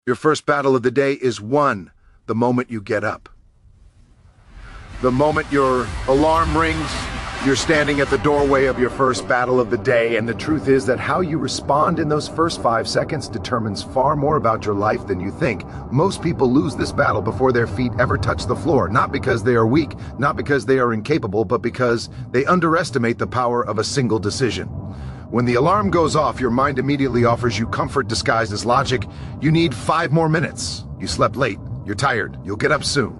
Your first battle of the day is won the moment you get up. The moment your alarm rings, you're standing at the doorway of your first battle of the day, and the truth is that how you respond in those first 5 seconds determines far more about your life than you think. Most people lose this battle before their feet ever touch the floor, not because they are weak, not because they are incapable, but because they underestimate the power of a single decision. When the alarm goes off, your mind immediately offers you comfort disguised as logic. You need 5 more minutes. You slept late. You're tired. You'll get up soon.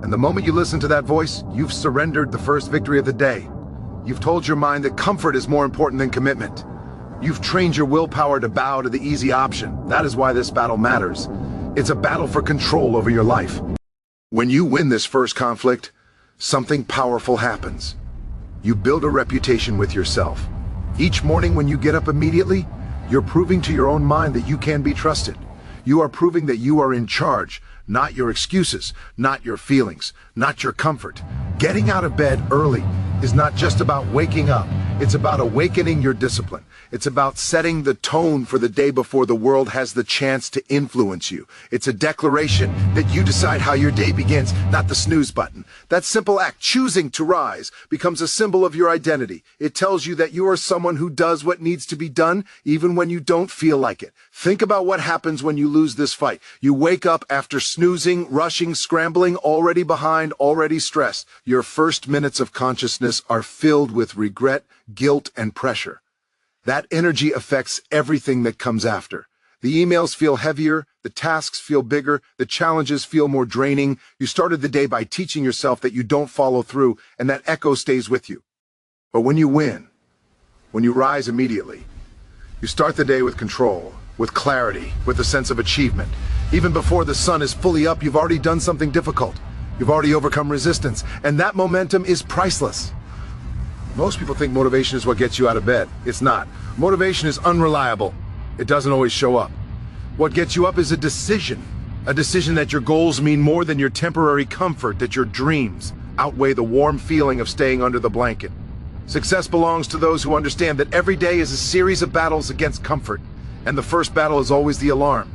And the moment you listen to that voice, you've surrendered the first victory of the day. You've told your mind that comfort is more important than commitment. You've trained your willpower to bow to the easy option. That is why this battle matters. It's a battle for control over your life. When you win this first conflict, something powerful happens. You build a reputation with yourself. Each morning when you get up immediately, you're proving to your own mind that you can be trusted. You are proving that you are in charge, not your excuses, not your feelings, not your comfort. Getting out of bed early is not just about waking up. It's about awakening your discipline. It's about setting the tone for the day before the world has the chance to influence you. It's a declaration that you decide how your day begins, not the snooze button. That simple act, choosing to rise, becomes a symbol of your identity. It tells you that you are someone who does what needs to be done, even when you don't feel like it. Think about what happens when you lose this fight. You wake up after snoozing, rushing, scrambling, already behind, already stressed. Your first minutes of consciousness are filled with regret, guilt, and pressure. That energy affects everything that comes after. The emails feel heavier, the tasks feel bigger, the challenges feel more draining. You started the day by teaching yourself that you don't follow through, and that echo stays with you. But when you win, when you rise immediately, you start the day with control, with clarity, with a sense of achievement. Even before the sun is fully up, you've already done something difficult. You've already overcome resistance, and that momentum is priceless. Most people think motivation is what gets you out of bed. It's not. Motivation is unreliable. It doesn't always show up. What gets you up is a decision that your goals mean more than your temporary comfort, that your dreams outweigh the warm feeling of staying under the blanket. Success belongs to those who understand that every day is a series of battles against comfort, and the first battle is always the alarm.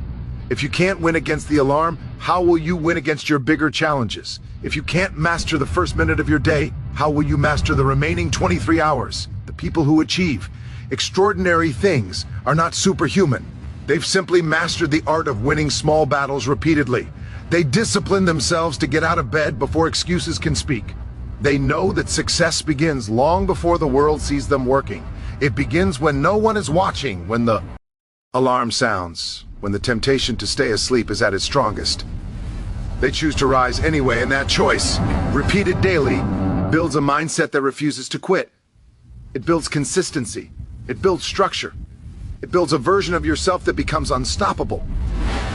If you can't win against the alarm, how will you win against your bigger challenges? If you can't master the first minute of your day, how will you master the remaining 23 hours? The people who achieve extraordinary things are not superhuman. They've simply mastered the art of winning small battles repeatedly. They discipline themselves to get out of bed before excuses can speak. They know that success begins long before the world sees them working. It begins when no one is watching, when the alarm sounds, when the temptation to stay asleep is at its strongest. They choose to rise anyway, and that choice, repeated daily, builds a mindset that refuses to quit. It builds consistency. It builds structure. It builds a version of yourself that becomes unstoppable.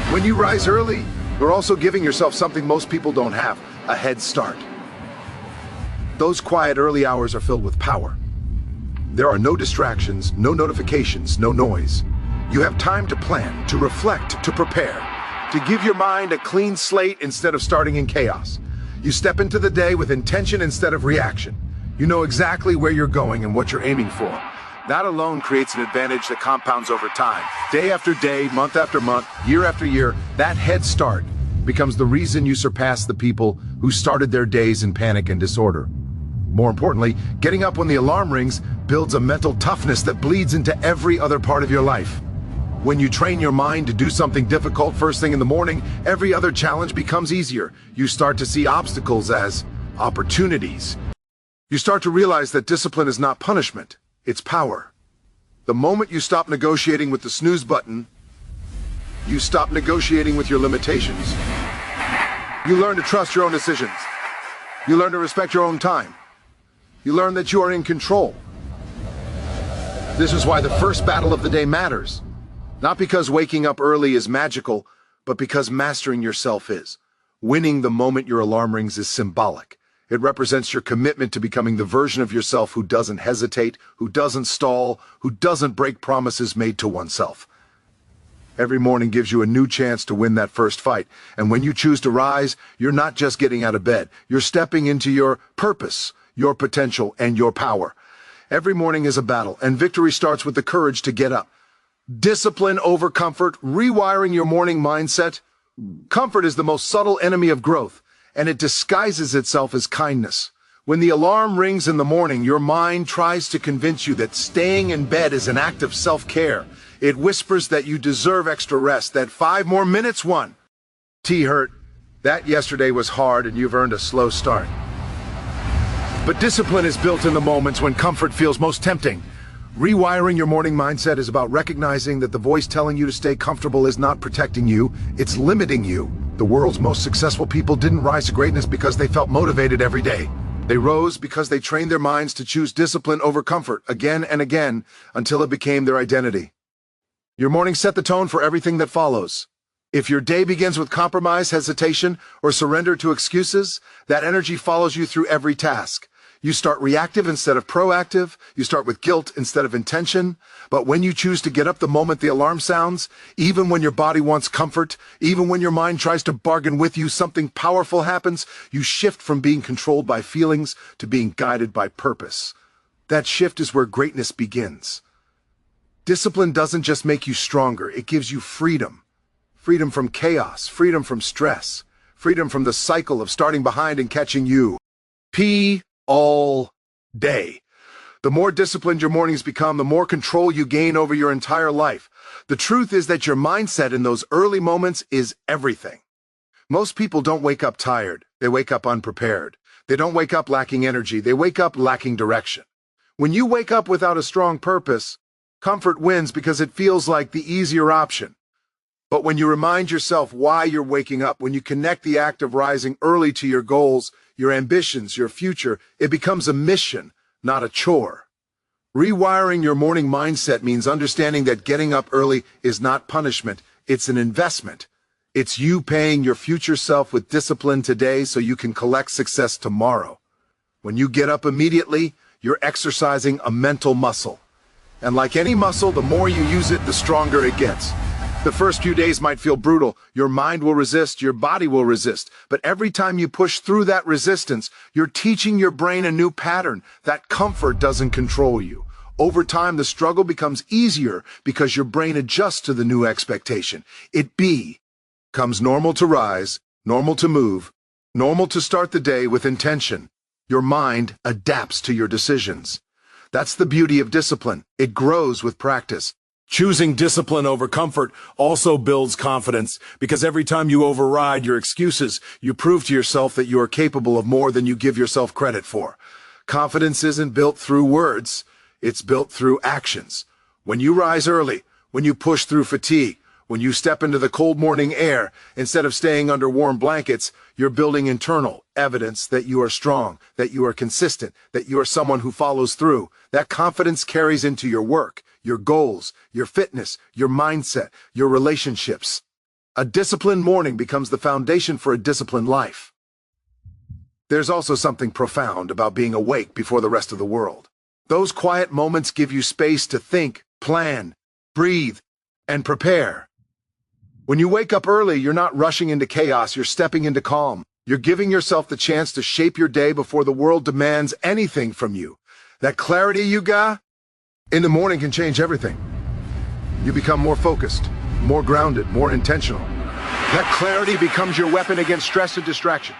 When you rise early, you're also giving yourself something most people don't have, a head start. Those quiet early hours are filled with power. There are no distractions, no notifications, no noise. You have time to plan, to reflect, to prepare, to give your mind a clean slate instead of starting in chaos. You step into the day with intention instead of reaction. You know exactly where you're going and what you're aiming for. That alone creates an advantage that compounds over time. Day after day, month after month, year after year, that head start becomes the reason you surpass the people who started their days in panic and disorder. More importantly, getting up when the alarm rings builds a mental toughness that bleeds into every other part of your life. When you train your mind to do something difficult first thing in the morning, every other challenge becomes easier. You start to see obstacles as opportunities. You start to realize that discipline is not punishment, it's power. The moment you stop negotiating with the snooze button, you stop negotiating with your limitations. You learn to trust your own decisions. You learn to respect your own time. You learn that you are in control. This is why the first battle of the day matters. Not because waking up early is magical, but because mastering yourself is. Winning the moment your alarm rings is symbolic. It represents your commitment to becoming the version of yourself who doesn't hesitate, who doesn't stall, who doesn't break promises made to oneself. Every morning gives you a new chance to win that first fight. And when you choose to rise, you're not just getting out of bed. You're stepping into your purpose, your potential, and your power. Every morning is a battle, and victory starts with the courage to get up. Discipline over comfort, rewiring your morning mindset. Comfort is the most subtle enemy of growth, and it disguises itself as kindness. When the alarm rings in the morning, your mind tries to convince you that staying in bed is an act of self-care. It whispers that you deserve extra rest, that 5 more minutes won. Hurt. That yesterday was hard and you've earned a slow start. But discipline is built in the moments when comfort feels most tempting. Rewiring your morning mindset is about recognizing that the voice telling you to stay comfortable is not protecting you, it's limiting you. The world's most successful people didn't rise to greatness because they felt motivated every day. They rose because they trained their minds to choose discipline over comfort again and again until it became their identity. Your morning set the tone for everything that follows. If your day begins with compromise, hesitation, or surrender to excuses, that energy follows you through every task. You start reactive instead of proactive. You start with guilt instead of intention. But when you choose to get up the moment the alarm sounds, even when your body wants comfort, even when your mind tries to bargain with you, something powerful happens. You shift from being controlled by feelings to being guided by purpose. That shift is where greatness begins. Discipline doesn't just make you stronger, it gives you freedom. Freedom from chaos, freedom from stress, freedom from the cycle of starting behind and catching you. All day. The more disciplined your mornings become, the more control you gain over your entire life. The truth is that your mindset in those early moments is everything. Most people don't wake up tired. They wake up unprepared. They don't wake up lacking energy. They wake up lacking direction. When you wake up without a strong purpose, comfort wins because it feels like the easier option. But when you remind yourself why you're waking up, when you connect the act of rising early to your goals, your ambitions, your future, it becomes a mission, not a chore. Rewiring your morning mindset means understanding that getting up early is not punishment, it's an investment. It's you paying your future self with discipline today so you can collect success tomorrow. When you get up immediately, you're exercising a mental muscle. And like any muscle, the more you use it, the stronger it gets. The first few days might feel brutal. Your mind will resist, your body will resist. But every time you push through that resistance, you're teaching your brain a new pattern. That comfort doesn't control you. Over time, the struggle becomes easier because your brain adjusts to the new expectation. It becomes normal to rise, normal to move, normal to start the day with intention. Your mind adapts to your decisions. That's the beauty of discipline. It grows with practice. Choosing discipline over comfort also builds confidence, because every time you override your excuses, you prove to yourself that you are capable of more than you give yourself credit for. Confidence isn't built through words, it's built through actions. When you rise early, when you push through fatigue, when you step into the cold morning air, instead of staying under warm blankets, you're building internal evidence that you are strong, that you are consistent, that you are someone who follows through. That confidence carries into your work, your goals, your fitness, your mindset, your relationships. A disciplined morning becomes the foundation for a disciplined life. There's also something profound about being awake before the rest of the world. Those quiet moments give you space to think, plan, breathe, and prepare. When you wake up early, you're not rushing into chaos, you're stepping into calm. You're giving yourself the chance to shape your day before the world demands anything from you. That clarity you got in the morning can change everything. You become more focused, more grounded, more intentional. That clarity becomes your weapon against stress and distraction.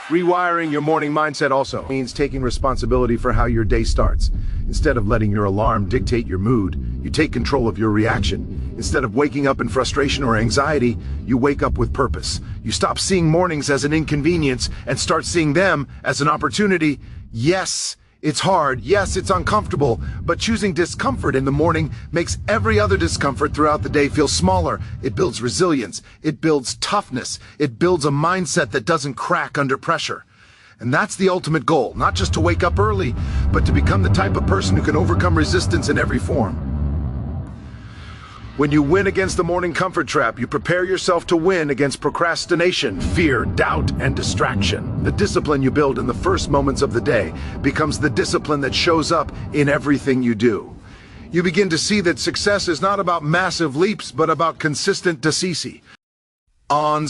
Rewiring your morning mindset also means taking responsibility for how your day starts. Instead of letting your alarm dictate your mood, you take control of your reaction. Instead of waking up in frustration or anxiety, you wake up with purpose. You stop seeing mornings as an inconvenience and start seeing them as an opportunity. Yes, it's hard. Yes, it's uncomfortable. But choosing discomfort in the morning makes every other discomfort throughout the day feel smaller. It builds resilience. It builds toughness. It builds a mindset that doesn't crack under pressure. And that's the ultimate goal, not just to wake up early, but to become the type of person who can overcome resistance in every form. When you win against the morning comfort trap, you prepare yourself to win against procrastination, fear, doubt, and distraction. The discipline you build in the first moments of the day becomes the discipline that shows up in everything you do. You begin to see that success is not about massive leaps, but about consistent decisions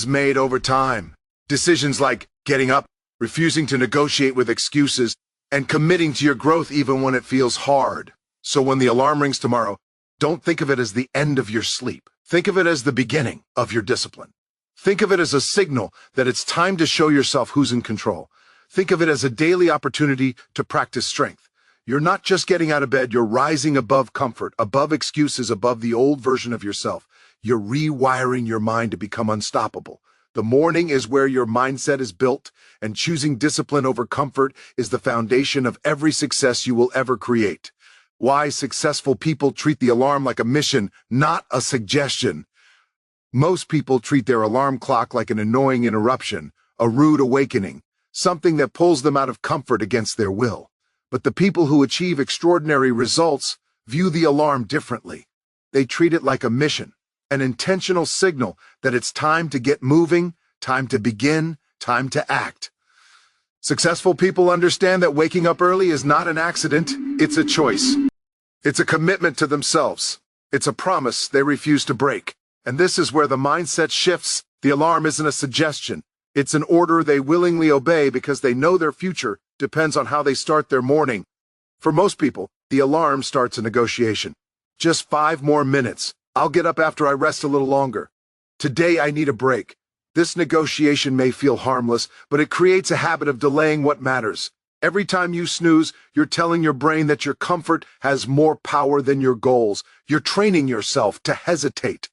made over time. Decisions like getting up, refusing to negotiate with excuses, and committing to your growth even when it feels hard. So when the alarm rings tomorrow, Don't think of it as the end of your sleep. Think of it as the beginning of your discipline. Think of it as a signal that it's time to show yourself who's in control. Think of it as a daily opportunity to practice strength. You're not just getting out of bed, you're rising above comfort, above excuses, above the old version of yourself. You're rewiring your mind to become unstoppable. The morning is where your mindset is built, and choosing discipline over comfort is the foundation of every success you will ever create. Why successful people treat the alarm like a mission, not a suggestion. Most people treat their alarm clock like an annoying interruption, a rude awakening, something that pulls them out of comfort against their will. But the people who achieve extraordinary results view the alarm differently. They treat it like a mission, an intentional signal that it's time to get moving, time to begin, time to act. Successful people understand that waking up early is not an accident, it's a choice. It's a commitment to themselves. It's a promise they refuse to break. And this is where the mindset shifts. The alarm isn't a suggestion. It's an order they willingly obey because they know their future depends on how they start their morning. For most people, the alarm starts a negotiation. Just 5 more minutes. I'll get up after I rest a little longer. Today I need a break. This negotiation may feel harmless, but it creates a habit of delaying what matters. Every time you snooze, you're telling your brain that your comfort has more power than your goals. You're training yourself to hesitate.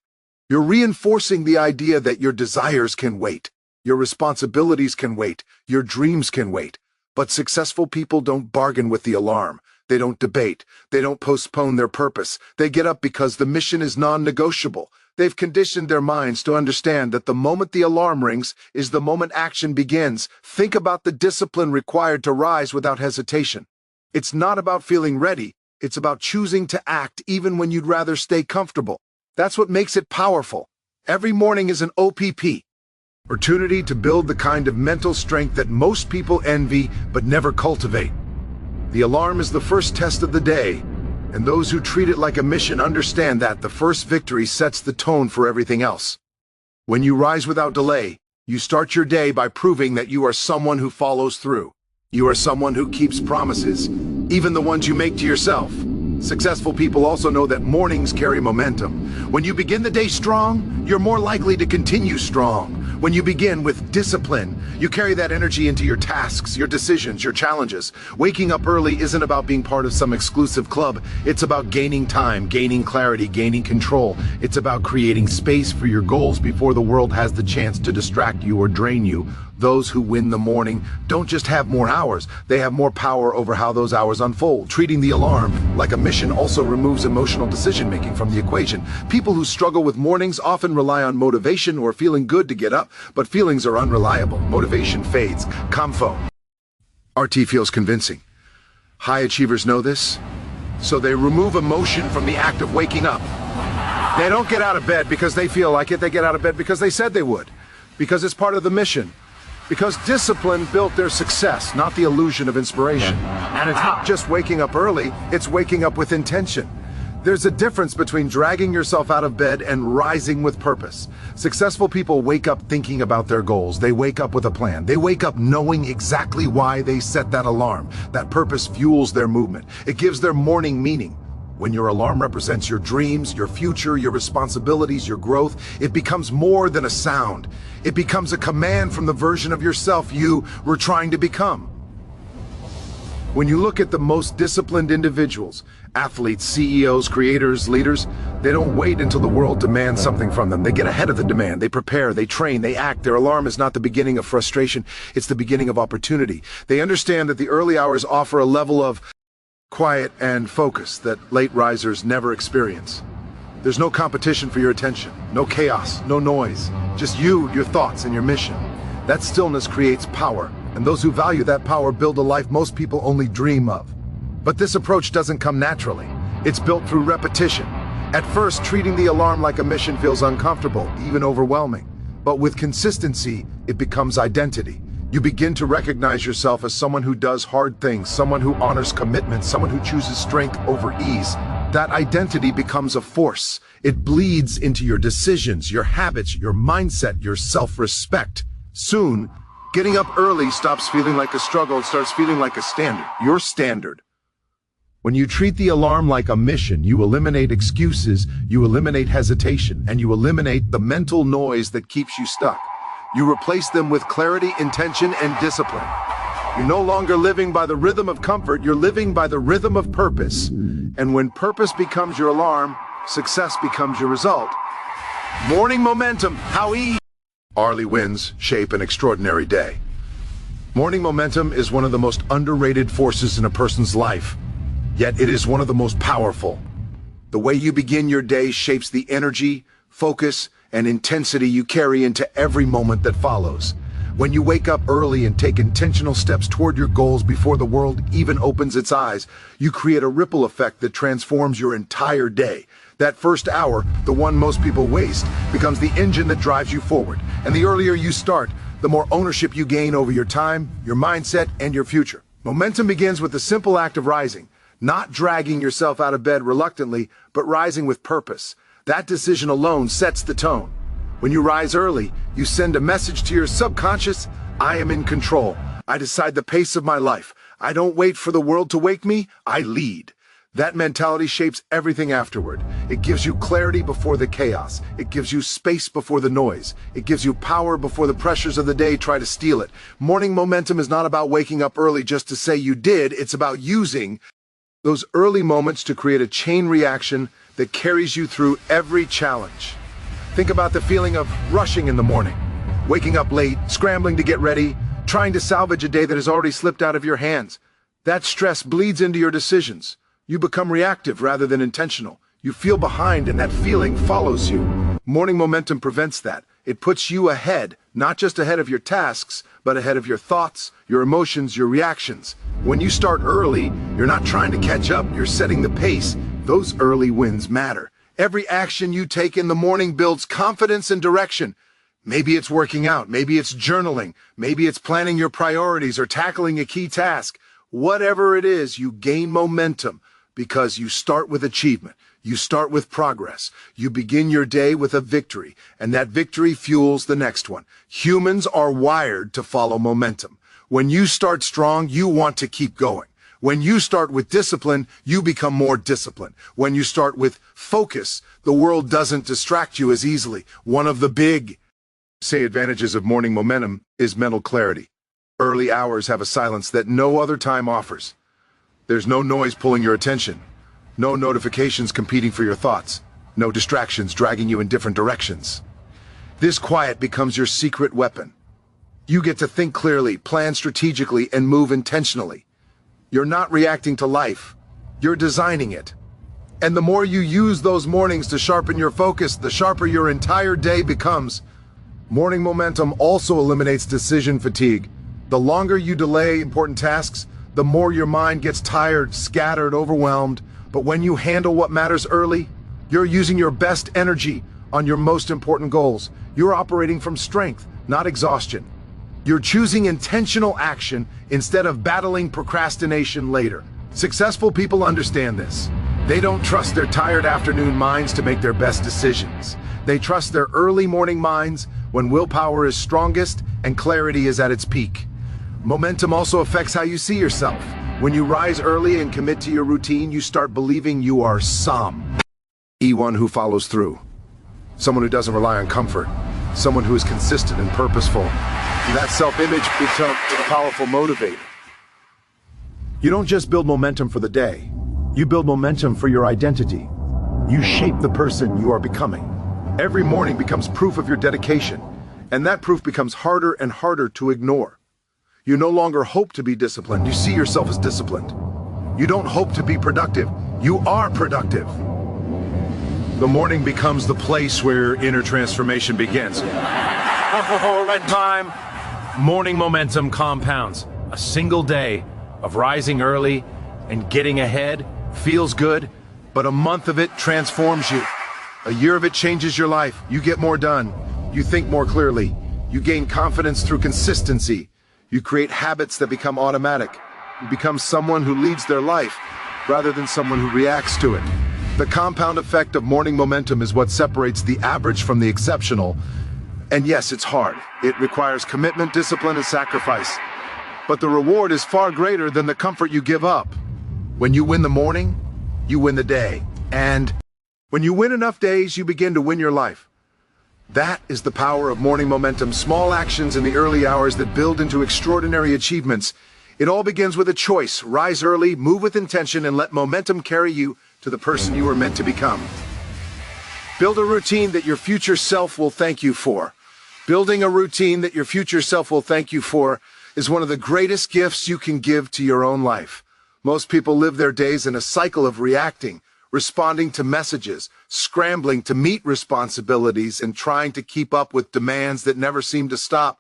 You're reinforcing the idea that your desires can wait. Your responsibilities can wait. Your dreams can wait. But successful people don't bargain with the alarm. They don't debate. They don't postpone their purpose. They get up because the mission is non-negotiable. They've conditioned their minds to understand that the moment the alarm rings is the moment action begins. Think about the discipline required to rise without hesitation. It's not about feeling ready. It's about choosing to act even when you'd rather stay comfortable. That's what makes it powerful. Every morning is an OPP. Opportunity to build the kind of mental strength that most people envy but never cultivate. The alarm is the first test of the day, and those who treat it like a mission understand that the first victory sets the tone for everything else. When you rise without delay, you start your day by proving that you are someone who follows through. You are someone who keeps promises, even the ones you make to yourself. Successful people also know that mornings carry momentum. When you begin the day strong, you're more likely to continue strong. When you begin with discipline, you carry that energy into your tasks, your decisions, your challenges. Waking up early isn't about being part of some exclusive club. It's about gaining time, gaining clarity, gaining control. It's about creating space for your goals before the world has the chance to distract you or drain you. Those who win the morning don't just have more hours, they have more power over how those hours unfold. Treating the alarm like a mission also removes emotional decision-making from the equation. People who struggle with mornings often rely on motivation or feeling good to get up, but feelings are unreliable. Motivation fades. Comfort. RT feels convincing. High achievers know this, so they remove emotion from the act of waking up. They don't get out of bed because they feel like it, they get out of bed because they said they would, because it's part of the mission. Because discipline built their success, not the illusion of inspiration. And it's not just waking up early, it's waking up with intention. There's a difference between dragging yourself out of bed and rising with purpose. Successful people wake up thinking about their goals. They wake up with a plan. They wake up knowing exactly why they set that alarm. That purpose fuels their movement. It gives their morning meaning. When your alarm represents your dreams, your future, your responsibilities, your growth, it becomes more than a sound. It becomes a command from the version of yourself you were trying to become. When you look at the most disciplined individuals, athletes, CEOs, creators, leaders, they don't wait until the world demands something from them. They get ahead of the demand. They prepare, they train, they act. Their alarm is not the beginning of frustration, it's the beginning of opportunity. They understand that the early hours offer a level of quiet and focus that late risers never experience. There's no competition for your attention, no chaos, no noise, just you, your thoughts, and your mission. That stillness creates power, and those who value that power build a life most people only dream of. But this approach doesn't come naturally. It's built through repetition. At first, treating the alarm like a mission feels uncomfortable, even overwhelming. But with consistency, it becomes identity. You begin to recognize yourself as someone who does hard things, someone who honors commitment, someone who chooses strength over ease. That identity becomes a force. It bleeds into your decisions, your habits, your mindset, your self-respect. Soon, getting up early stops feeling like a struggle and starts feeling like a standard. Your standard. When you treat the alarm like a mission, you eliminate excuses, you eliminate hesitation, and you eliminate the mental noise that keeps you stuck. You replace them with clarity, intention, and discipline. You're no longer living by the rhythm of comfort, you're living by the rhythm of purpose. And when purpose becomes your alarm, success becomes your result. Morning momentum, how easy. Early wins shape an extraordinary day. Morning momentum is one of the most underrated forces in a person's life, yet it is one of the most powerful. The way you begin your day shapes the energy, focus, and intensity you carry into every moment that follows. When you wake up early and take intentional steps toward your goals before the world even opens its eyes, you create a ripple effect that transforms your entire day. That first hour, the one most people waste, becomes the engine that drives you forward. And the earlier you start, the more ownership you gain over your time, your mindset, and your future. Momentum begins with the simple act of rising, not dragging yourself out of bed reluctantly, but rising with purpose. That decision alone sets the tone. When you rise early, you send a message to your subconscious, I am in control. I decide the pace of my life. I don't wait for the world to wake me, I lead. That mentality shapes everything afterward. It gives you clarity before the chaos. It gives you space before the noise. It gives you power before the pressures of the day try to steal it. Morning momentum is not about waking up early just to say you did. It's about using those early moments to create a chain reaction that carries you through every challenge. Think about the feeling of rushing in the morning, waking up late, scrambling to get ready, trying to salvage a day that has already slipped out of your hands. That stress bleeds into your decisions. You become reactive rather than intentional. You feel behind and that feeling follows you. Morning momentum prevents that. It puts you ahead, not just ahead of your tasks, but ahead of your thoughts, your emotions, your reactions. When you start early, you're not trying to catch up, you're setting the pace. Those early wins matter. Every action you take in the morning builds confidence and direction. Maybe it's working out, maybe it's journaling, maybe it's planning your priorities or tackling a key task. Whatever it is, you gain momentum because you start with achievement. You start with progress. You begin your day with a victory, and that victory fuels the next one. Humans are wired to follow momentum. When you start strong, you want to keep going. When you start with discipline, you become more disciplined. When you start with focus, the world doesn't distract you as easily. One of the big, advantages of morning momentum is mental clarity. Early hours have a silence that no other time offers. There's no noise pulling your attention, no notifications competing for your thoughts, no distractions dragging you in different directions. This quiet becomes your secret weapon. You get to think clearly, plan strategically, and move intentionally. You're not reacting to life, you're designing it. And the more you use those mornings to sharpen your focus, the sharper your entire day becomes. Morning momentum also eliminates decision fatigue. The longer you delay important tasks, the more your mind gets tired, scattered, overwhelmed. But when you handle what matters early, you're using your best energy on your most important goals. You're operating from strength, not exhaustion. You're choosing intentional action instead of battling procrastination later. Successful people understand this. They don't trust their tired afternoon minds to make their best decisions. They trust their early morning minds when willpower is strongest and clarity is at its peak. Momentum also affects how you see yourself. When you rise early and commit to your routine, you start believing you are someone who follows through. Someone who doesn't rely on comfort. Someone who is consistent and purposeful. That self-image becomes a powerful motivator. You don't just build momentum for the day. You build momentum for your identity. You shape the person you are becoming. Every morning becomes proof of your dedication, and that proof becomes harder and harder to ignore. You no longer hope to be disciplined. You see yourself as disciplined. You don't hope to be productive. You are productive. The morning becomes the place where inner transformation begins. Time. Morning momentum compounds. A single day of rising early and getting ahead feels good, but a month of it transforms you. A year of it changes your life. You get more done. You think more clearly. You gain confidence through consistency. You create habits that become automatic. You become someone who leads their life rather than someone who reacts to it. The compound effect of morning momentum is what separates the average from the exceptional. And yes, it's hard. It requires commitment, discipline, and sacrifice. But the reward is far greater than the comfort you give up. When you win the morning, you win the day. And when you win enough days, you begin to win your life. That is the power of morning momentum, small actions in the early hours that build into extraordinary achievements. It all begins with a choice. Rise early, move with intention, and let momentum carry you to the person you were meant to become. Build a routine that your future self will thank you for. Building a routine that your future self will thank you for is one of the greatest gifts you can give to your own life. Most people live their days in a cycle of reacting, responding to messages, scrambling to meet responsibilities, and trying to keep up with demands that never seem to stop.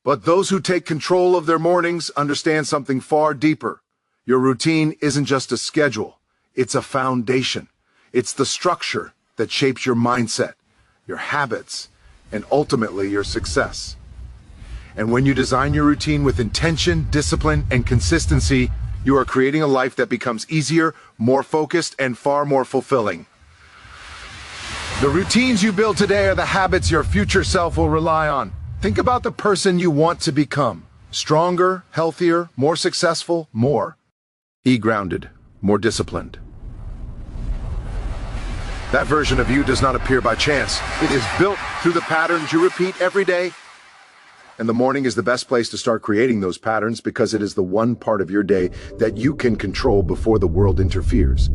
But those who take control of their mornings understand something far deeper. Your routine isn't just a schedule, it's a foundation. It's the structure that shapes your mindset, your habits, and ultimately your success. And when you design your routine with intention, discipline, and consistency, you are creating a life that becomes easier, more focused, and far more fulfilling. The routines you build today are the habits your future self will rely on. Think about the person you want to become. Stronger, healthier, more successful, more grounded, more disciplined. That version of you does not appear by chance. It is built through the patterns you repeat every day. And the morning is the best place to start creating those patterns because it is the one part of your day that you can control before the world interferes.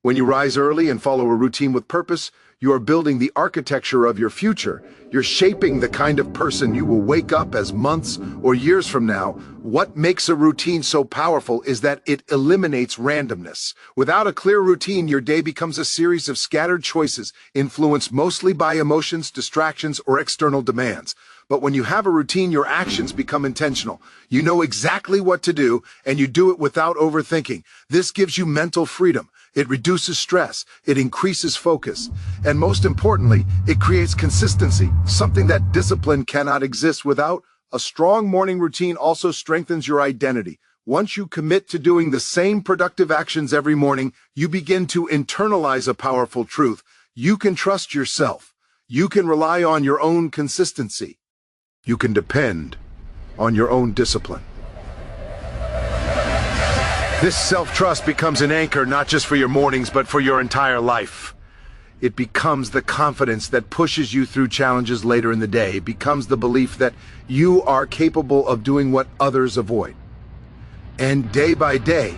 When you rise early and follow a routine with purpose, you are building the architecture of your future. You're shaping the kind of person you will wake up as months or years from now. What makes a routine so powerful is that it eliminates randomness. Without a clear routine, your day becomes a series of scattered choices, influenced mostly by emotions, distractions, or external demands. But when you have a routine, your actions become intentional. You know exactly what to do, and you do it without overthinking. This gives you mental freedom. It reduces stress. It increases focus. And most importantly, it creates consistency, something that discipline cannot exist without. A strong morning routine also strengthens your identity. Once you commit to doing the same productive actions every morning, you begin to internalize a powerful truth. You can trust yourself. You can rely on your own consistency. You can depend on your own discipline. This self-trust becomes an anchor not just for your mornings, but for your entire life. It becomes the confidence that pushes you through challenges later in the day. It becomes the belief that you are capable of doing what others avoid. And day by day,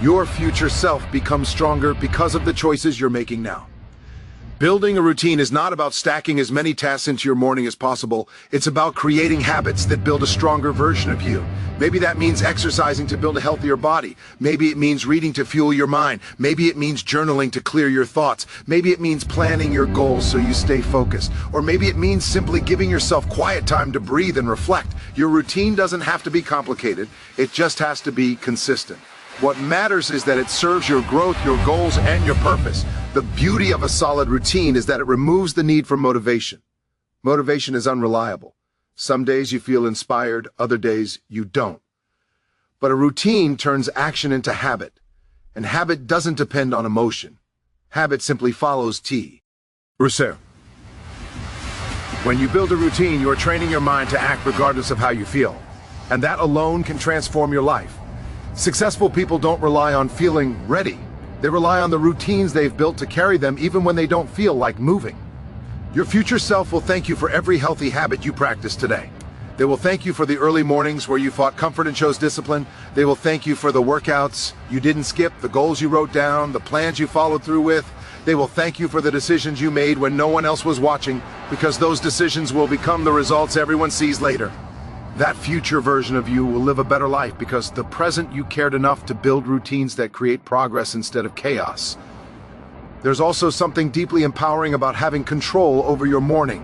your future self becomes stronger because of the choices you're making now. Building a routine is not about stacking as many tasks into your morning as possible. It's about creating habits that build a stronger version of you. Maybe that means exercising to build a healthier body. Maybe it means reading to fuel your mind. Maybe it means journaling to clear your thoughts. Maybe it means planning your goals so you stay focused. Or maybe it means simply giving yourself quiet time to breathe and reflect. Your routine doesn't have to be complicated. It just has to be consistent. What matters is that it serves your growth, your goals, and your purpose. The beauty of a solid routine is that it removes the need for motivation. Motivation is unreliable. Some days you feel inspired, other days you don't. But a routine turns action into habit, and habit doesn't depend on emotion. Habit simply follows Rousseau. When you build a routine, you are training your mind to act regardless of how you feel, and that alone can transform your life. Successful people don't rely on feeling ready. They rely on the routines they've built to carry them even when they don't feel like moving. Your future self will thank you for every healthy habit you practice today. They will thank you for the early mornings where you fought comfort and chose discipline. They will thank you for the workouts you didn't skip, the goals you wrote down, the plans you followed through with. They will thank you for the decisions you made when no one else was watching, because those decisions will become the results everyone sees later. That future version of you will live a better life because the present you cared enough to build routines that create progress instead of chaos. There's also something deeply empowering about having control over your morning.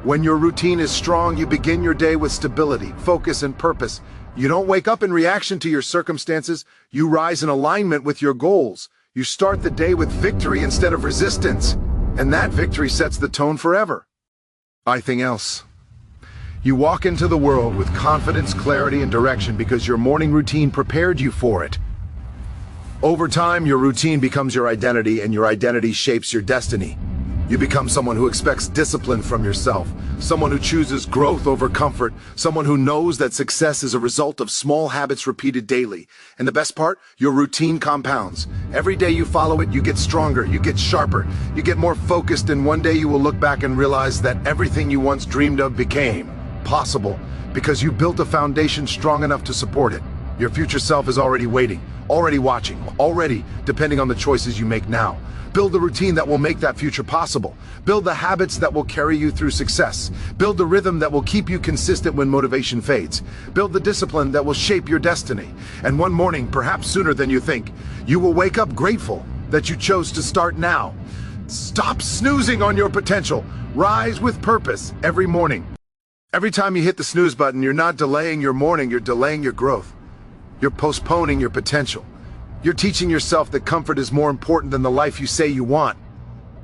When your routine is strong, you begin your day with stability, focus, and purpose. You don't wake up in reaction to your circumstances. You rise in alignment with your goals. You start the day with victory instead of resistance. And that victory sets the tone forever. Anything else? You walk into the world with confidence, clarity, and direction because your morning routine prepared you for it. Over time, your routine becomes your identity, and your identity shapes your destiny. You become someone who expects discipline from yourself, someone who chooses growth over comfort, someone who knows that success is a result of small habits repeated daily. And the best part, your routine compounds. Every day you follow it, you get stronger, you get sharper, you get more focused, and one day you will look back and realize that everything you once dreamed of became possible because you built a foundation strong enough to support it. Your future self is already waiting, already watching, already depending on the choices you make now. Build the routine that will make that future possible. Build the habits that will carry you through success. Build the rhythm that will keep you consistent when motivation fades. Build the discipline that will shape your destiny. And one morning, perhaps sooner than you think, you will wake up grateful that you chose to start now. Stop snoozing on your potential. Rise with purpose every morning. Every time you hit the snooze button, you're not delaying your morning, you're delaying your growth. You're postponing your potential. You're teaching yourself that comfort is more important than the life you say you want.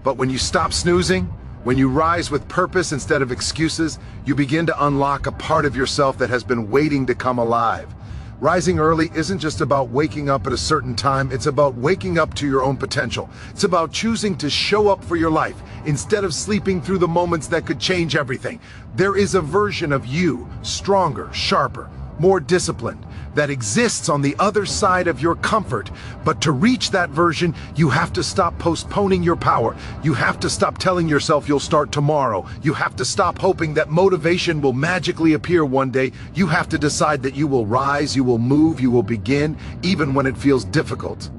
But when you stop snoozing, when you rise with purpose instead of excuses, you begin to unlock a part of yourself that has been waiting to come alive. Rising early isn't just about waking up at a certain time, it's about waking up to your own potential. It's about choosing to show up for your life instead of sleeping through the moments that could change everything. There is a version of you, stronger, sharper, more disciplined, that exists on the other side of your comfort. But to reach that version, you have to stop postponing your power. You have to stop telling yourself you'll start tomorrow. You have to stop hoping that motivation will magically appear one day. You have to decide that you will rise, you will move, you will begin, even when it feels difficult.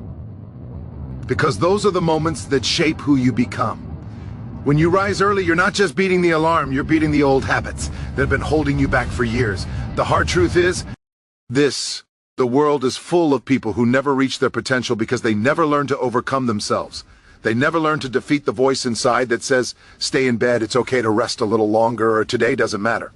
Because those are the moments that shape who you become. When you rise early, you're not just beating the alarm, you're beating the old habits that have been holding you back for years. The hard truth is, the world is full of people who never reach their potential because they never learn to overcome themselves. They never learn to defeat the voice inside that says, stay in bed, it's okay to rest a little longer, or today doesn't matter.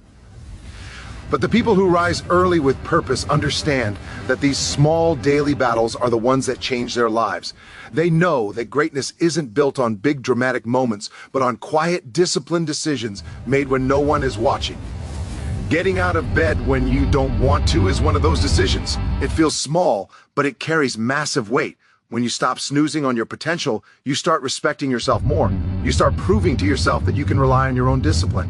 But the people who rise early with purpose understand that these small daily battles are the ones that change their lives. They know that greatness isn't built on big dramatic moments, but on quiet, disciplined decisions made when no one is watching. Getting out of bed when you don't want to is one of those decisions. It feels small, but it carries massive weight. When you stop snoozing on your potential, you start respecting yourself more. You start proving to yourself that you can rely on your own discipline.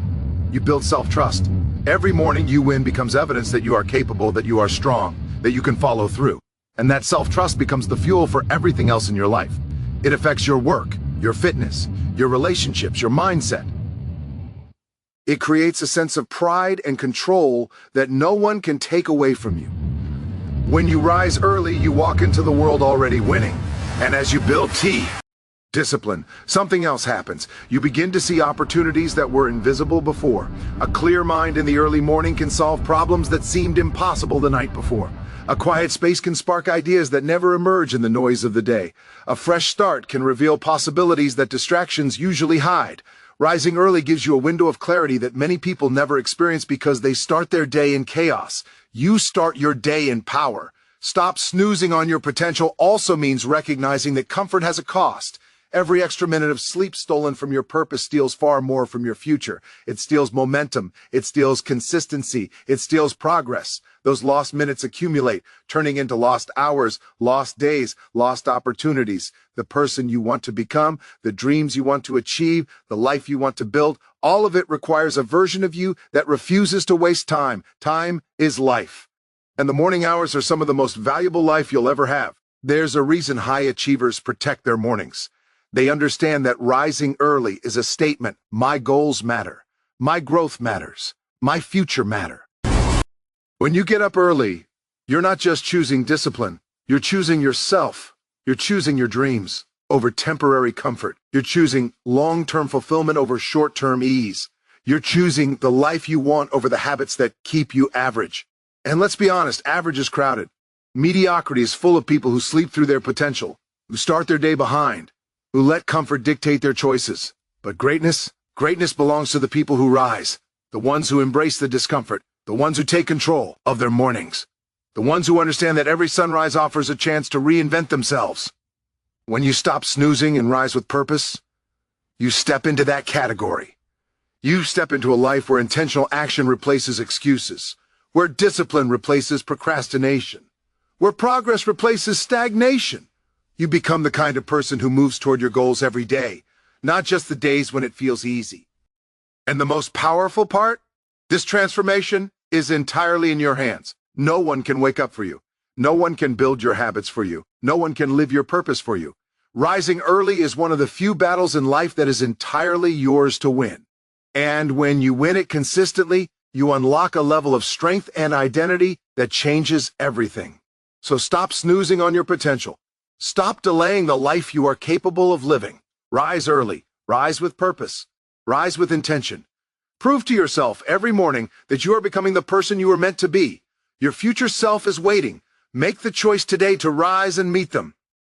You build self-trust. Every morning you win becomes evidence that you are capable, that you are strong, that you can follow through. And that self-trust becomes the fuel for everything else in your life. It affects your work, your fitness, your relationships, your mindset. It creates a sense of pride and control that no one can take away from you. When you rise early, you walk into the world already winning. And as you build discipline, something else happens. You begin to see opportunities that were invisible before. A clear mind in the early morning can solve problems that seemed impossible the night before. A quiet space can spark ideas that never emerge in the noise of the day. A fresh start can reveal possibilities that distractions usually hide. Rising early gives you a window of clarity that many people never experience because they start their day in chaos. You start your day in power. Stop snoozing on your potential also means recognizing that comfort has a cost. Every extra minute of sleep stolen from your purpose steals far more from your future. It steals momentum. It steals consistency. It steals progress. Those lost minutes accumulate, turning into lost hours, lost days, lost opportunities. The person you want to become, the dreams you want to achieve, the life you want to build, all of it requires a version of you that refuses to waste time. Time is life. And the morning hours are some of the most valuable life you'll ever have. There's a reason high achievers protect their mornings. They understand that rising early is a statement. My goals matter. My growth matters. My future matter. When you get up early, you're not just choosing discipline. You're choosing yourself. You're choosing your dreams over temporary comfort. You're choosing long-term fulfillment over short-term ease. You're choosing the life you want over the habits that keep you average. And let's be honest, average is crowded. Mediocrity is full of people who sleep through their potential, who start their day behind, who let comfort dictate their choices. But greatness belongs to the people who rise, the ones who embrace the discomfort, the ones who take control of their mornings, the ones who understand that every sunrise offers a chance to reinvent themselves. When you stop snoozing and rise with purpose, you step into that category. You step into a life where intentional action replaces excuses, where discipline replaces procrastination, where progress replaces stagnation. You become the kind of person who moves toward your goals every day, not just the days when it feels easy. And the most powerful part? This transformation is entirely in your hands. No one can wake up for you. No one can build your habits for you. No one can live your purpose for you. Rising early is one of the few battles in life that is entirely yours to win. And when you win it consistently, you unlock a level of strength and identity that changes everything. So stop snoozing on your potential. Stop delaying the life you are capable of living. Rise early. Rise with purpose. Rise with intention. Prove to yourself every morning that you are becoming the person you were meant to be. Your future self is waiting. Make the choice today to rise and meet them.